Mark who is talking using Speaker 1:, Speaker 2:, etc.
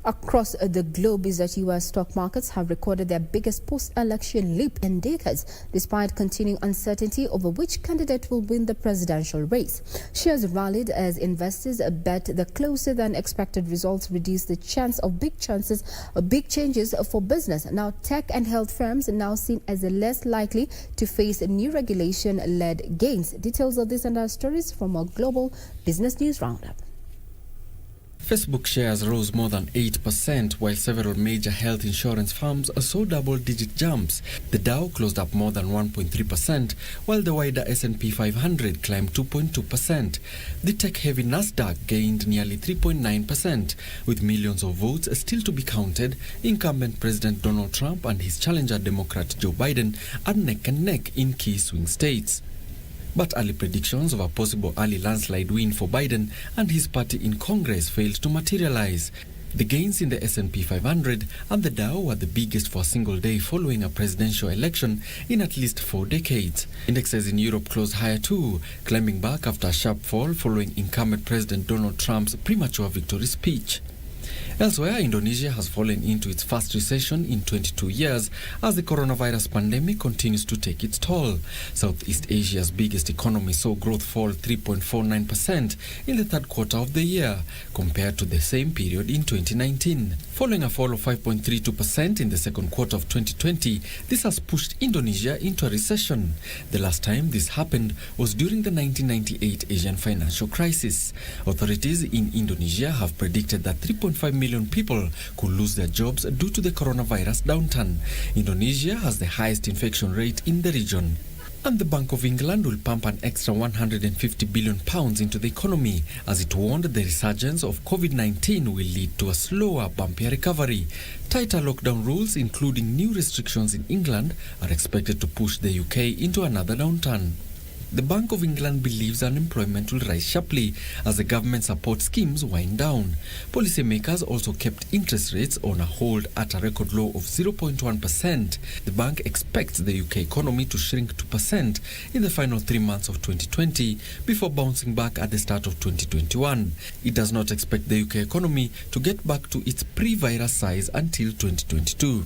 Speaker 1: Across the globe is that U.S. stock markets have recorded their biggest post-election leap in decades, despite continuing uncertainty over which candidate will win the presidential race. Shares rallied as investors bet the closer-than-expected results reduce the chance of big changes for business. Now, tech and health firms are now seen as less likely to face new regulation-led gains. Details of this and our stories from our global business news roundup.
Speaker 2: Facebook shares rose more than 8%, while several major health insurance firms saw double-digit jumps. The Dow closed up more than 1.3%, while the wider S&P 500 climbed 2.2%. The tech-heavy Nasdaq gained nearly 3.9%, with millions of votes still to be counted. Incumbent President Donald Trump and his challenger Democrat Joe Biden are neck and neck in key swing states. But early predictions of a possible early landslide win for Biden and his party in Congress failed to materialize. The gains in the S&P 500 and the Dow were the biggest for a single day following a presidential election in at least 4 decades. Indexes in Europe closed higher too, climbing back after a sharp fall following incumbent President Donald Trump's premature victory speech. Elsewhere, Indonesia has fallen into its first recession in 22 years as the coronavirus pandemic continues to take its toll. Southeast Asia's biggest economy saw growth fall 3.49% in the third quarter of the year compared to the same period in 2019. Following a fall of 5.32% in the second quarter of 2020, this has pushed Indonesia into a recession. The last time this happened was during the 1998 Asian financial crisis. Authorities in Indonesia have predicted that 3.5 million people could lose their jobs due to the coronavirus downturn. Indonesia has the highest infection rate in the region. And the Bank of England will pump an extra £150 billion into the economy as it warned the resurgence of COVID-19 will lead to a slower, bumpier recovery. Tighter lockdown rules, including new restrictions in England, are expected to push the UK into another downturn. The Bank of England believes unemployment will rise sharply as the government support schemes wind down. Policymakers also kept interest rates on a hold at a record low of 0.1%. The bank expects the UK economy to shrink 2% in the final 3 months of 2020 before bouncing back at the start of 2021. It does not expect the UK economy to get back to its pre-virus size until 2022.